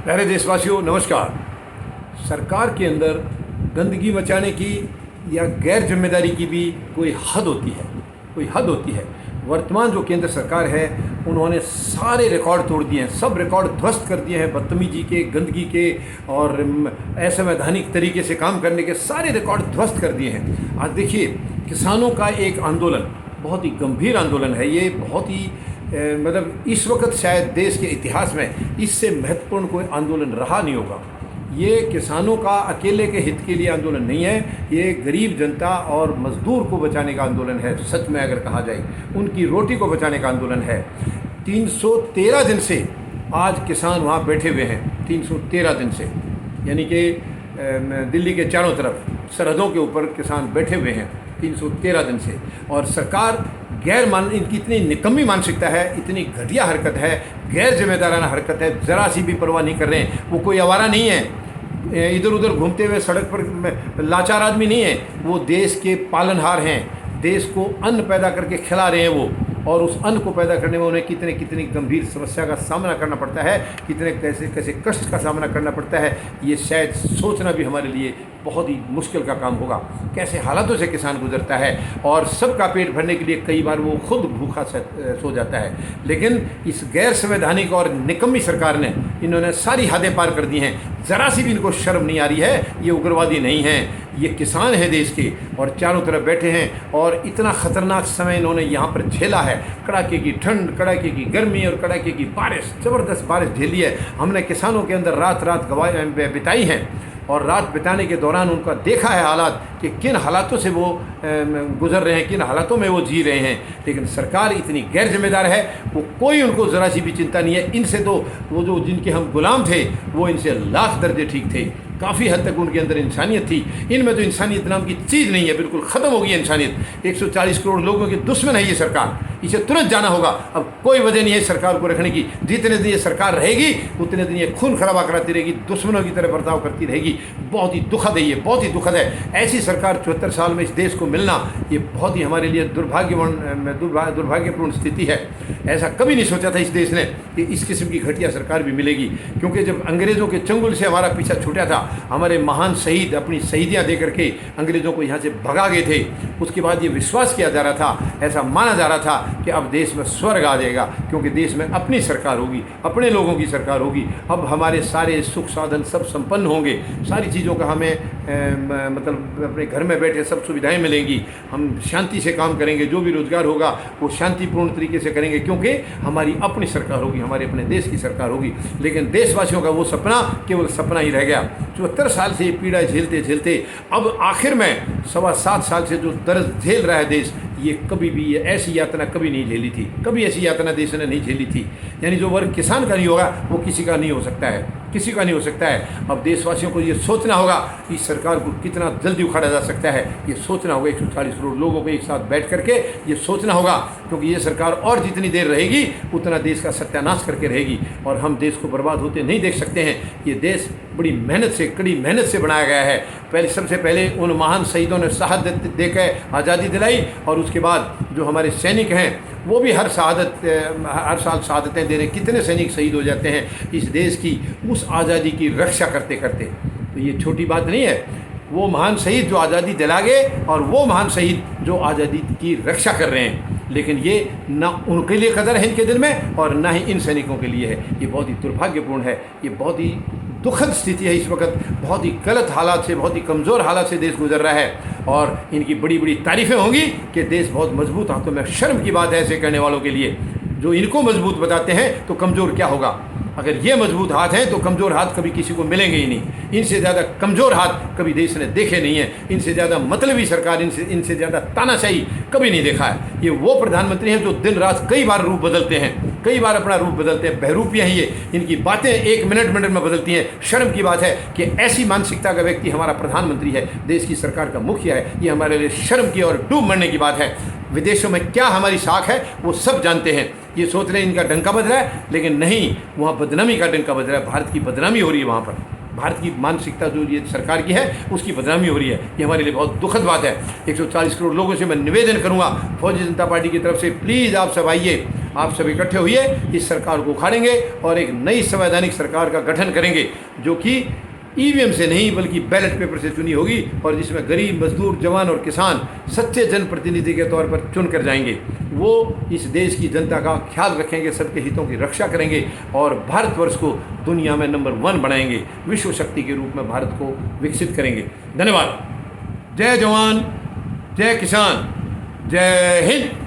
प्यारे देशवासियों नमस्कार। सरकार के अंदर गंदगी मचाने की या गैर जिम्मेदारी की भी कोई हद होती है। वर्तमान जो केंद्र सरकार है उन्होंने सारे रिकॉर्ड तोड़ दिए हैं, सब रिकॉर्ड ध्वस्त कर दिए हैं। बदतमीजी के, गंदगी के और असंवैधानिक तरीके से काम करने के सारे रिकॉर्ड ध्वस्त कर दिए हैं। आज देखिए, किसानों का एक आंदोलन, बहुत ही गंभीर आंदोलन है ये, बहुत ही मतलब इस वक्त शायद देश के इतिहास में इससे महत्वपूर्ण कोई आंदोलन रहा नहीं होगा। ये किसानों का अकेले के हित के लिए आंदोलन नहीं है, ये गरीब जनता और मजदूर को बचाने का आंदोलन है। सच में अगर कहा जाए, उनकी रोटी को बचाने का आंदोलन है। 313 दिन से आज किसान वहाँ बैठे हुए हैं, 313 दिन से, यानी कि दिल्ली के चारों तरफ सरहदों के ऊपर किसान बैठे हुए हैं 313 दिन से। और सरकार इनकी इतनी निकम्मी मानसिकता है, इतनी घटिया हरकत है, गैर जिम्मेदाराना हरकत है, ज़रा सी भी परवाह नहीं कर रहे हैं। वो कोई आवारा नहीं है, इधर उधर घूमते हुए सड़क पर लाचार आदमी नहीं है, वो देश के पालनहार हैं, देश को अन्न पैदा करके खिला रहे हैं वो। और उस अन्न को पैदा करने में उन्हें कितनी गंभीर समस्या का सामना करना पड़ता है, कितने कैसे कष्ट का सामना करना पड़ता है, ये शायद सोचना भी हमारे लिए बहुत ही मुश्किल का काम होगा। कैसे हालातों से किसान गुजरता है और सबका पेट भरने के लिए कई बार वो खुद भूखा सो जाता है। लेकिन इस गैर संवैधानिक और निकम्मी सरकार ने इन्होंने सारी हदें पार कर दी हैं। ज़रा सी भी इनको शर्म नहीं आ रही है। ये उग्रवादी नहीं हैं, ये किसान हैं देश के, और चारों तरफ बैठे हैं। और इतना ख़तरनाक समय इन्होंने यहाँ पर झेला है, कड़ाके की ठंड, कड़ाके की गर्मी और कड़ाके की बारिश, ज़बरदस्त बारिश झेली है। हमने किसानों के अंदर रात बिताई हैं और रात बिताने के दौरान उनका देखा है हालात कि किन हालातों से वो गुजर रहे हैं, किन हालातों में वो जी रहे हैं। लेकिन सरकार इतनी गैर जिम्मेदार है, वो कोई उनको ज़रा सी भी चिंता नहीं है। इनसे तो वो जो जिनके हम गुलाम थे वो इनसे लाख दर्जे ठीक थे। काफ़ी हद तक उनके अंदर इंसानियत थी, इनमें तो इंसानियत नाम की चीज़ नहीं है, बिल्कुल ख़त्म हो गई है इंसानियत। 140 करोड़ लोगों की दुश्मन है ये सरकार, इसे तुरंत जाना होगा। अब कोई वजह नहीं है सरकार को रखने की। जितने दिन ये सरकार रहेगी उतने दिन ये खून खराबा कराती रहेगी, दुश्मनों की तरह बर्ताव करती रहेगी। बहुत ही दुखद है ये, बहुत ही दुखद है। ऐसी सरकार 74 साल में इस देश को मिलना, ये बहुत ही हमारे लिए दुर्भाग्यपूर्ण स्थिति है। ऐसा कभी नहीं सोचा था इस देश ने कि इस किस्म की घटिया सरकार भी मिलेगी। क्योंकि जब अंग्रेज़ों के चंगुल से हमारा पीछा छूटा था, हमारे महान शहीद अपनी शहीदियाँ दे करके अंग्रेज़ों को यहाँ से भगा गए थे, उसके बाद ये विश्वास किया जा रहा था, ऐसा माना जा रहा था कि अब देश में स्वर्ग आ जाएगा, क्योंकि देश में अपनी सरकार होगी, अपने लोगों की सरकार होगी। अब हमारे सारे सुख साधन सब संपन्न होंगे, सारी चीज़ों का हमें मतलब अपने घर में बैठे सब सुविधाएं मिलेंगी, हम शांति से काम करेंगे, जो भी रोज़गार होगा वो शांतिपूर्ण तरीके से करेंगे, क्योंकि हमारी अपनी सरकार होगी, हमारे अपने देश की सरकार होगी। लेकिन देशवासियों का वो सपना केवल सपना ही रह गया। 74 साल से ये पीड़ा झेलते झेलते अब आखिर में 7.25 साल से जो दर्द झेल रहा है देश, ये कभी भी ये ऐसी यातना कभी नहीं झेली थी, कभी ऐसी यातना देश ने नहीं झेली थी। यानी जो वर्ग किसान का नहीं होगा वो किसी का नहीं हो सकता है, किसी का नहीं हो सकता है। अब देशवासियों को ये सोचना होगा कि इस सरकार को कितना जल्दी उखाड़ा जा सकता है, ये सोचना होगा। 140 करोड़ लोगों को एक साथ बैठ करके ये सोचना होगा, क्योंकि ये सरकार और जितनी देर रहेगी उतना देश का सत्यानाश करके रहेगी और हम देश को बर्बाद होते नहीं देख सकते हैं। ये देश बड़ी मेहनत से, कड़ी मेहनत से बनाया गया है। सबसे पहले उन महान शहीदों ने शहादत देकर आज़ादी दिलाई, और उसके बाद जो हमारे सैनिक हैं वो भी हर साल शहादतें दे रहे। कितने सैनिक शहीद हो जाते हैं इस देश की उस आज़ादी की रक्षा करते करते, तो ये छोटी बात नहीं है। वो महान शहीद जो आज़ादी दिला गए और वो महान शहीद जो आज़ादी की रक्षा कर रहे हैं, लेकिन ये ना उनके लिए कदर है इनके दिल में और ना ही इन सैनिकों के लिए है। ये बहुत ही दुर्भाग्यपूर्ण है, ये बहुत ही दुखद स्थिति है। इस वक्त बहुत ही गलत हालात से, बहुत ही कमज़ोर हालात से देश गुजर रहा है, और इनकी बड़ी बड़ी तारीफ़ें होंगी कि देश बहुत मजबूत हाथों में। शर्म की बात है ऐसे कहने वालों के लिए, जो इनको मजबूत बताते हैं तो कमज़ोर क्या होगा। अगर ये मजबूत हाथ हैं तो कमज़ोर हाथ कभी किसी को मिलेंगे ही नहीं। इनसे ज़्यादा कमज़ोर हाथ कभी देश ने देखे नहीं हैं, इनसे ज़्यादा मतलबी सरकार, इनसे ज़्यादा तानाशाही कभी नहीं देखा है। ये वो प्रधानमंत्री हैं जो दिन रात कई बार रूप बदलते हैं, कई बार अपना रूप बदलते हैं। बहरूपियाँ ही ये, इनकी बातें एक मिनट में बदलती हैं। शर्म की बात है कि ऐसी मानसिकता का व्यक्ति हमारा प्रधानमंत्री है, देश की सरकार का मुखिया है। ये हमारे लिए शर्म की और डूब मरने की बात है। विदेशों में क्या हमारी साख है वो सब जानते हैं। ये सोच रहे हैं इनका डंका बज रहा है, लेकिन नहीं, वहाँ बदनामी का डंका बज रहा है। भारत की बदनामी हो रही है वहाँ पर। भारत की मानसिकता जो ये सरकार की है उसकी बदनामी हो रही है। ये हमारे लिए बहुत दुखद बात है। 140 करोड़ लोगों से मैं निवेदन करूँगा फौजी जनता पार्टी की तरफ से, प्लीज़ आप सब आइए, आप सब इकट्ठे होइए, इस सरकार को उखाड़ेंगे और एक नई संवैधानिक सरकार का गठन करेंगे जो कि ईवीएम से नहीं बल्कि बैलेट पेपर से चुनी होगी और जिसमें गरीब, मजदूर, जवान और किसान सच्चे जनप्रतिनिधि के तौर पर चुन कर जाएंगे। वो इस देश की जनता का ख्याल रखेंगे, सबके हितों की रक्षा करेंगे और भारतवर्ष को दुनिया में नंबर 1 बनाएंगे, विश्व शक्ति के रूप में भारत को विकसित करेंगे। धन्यवाद। जय जवान, जय किसान, जय हिंद।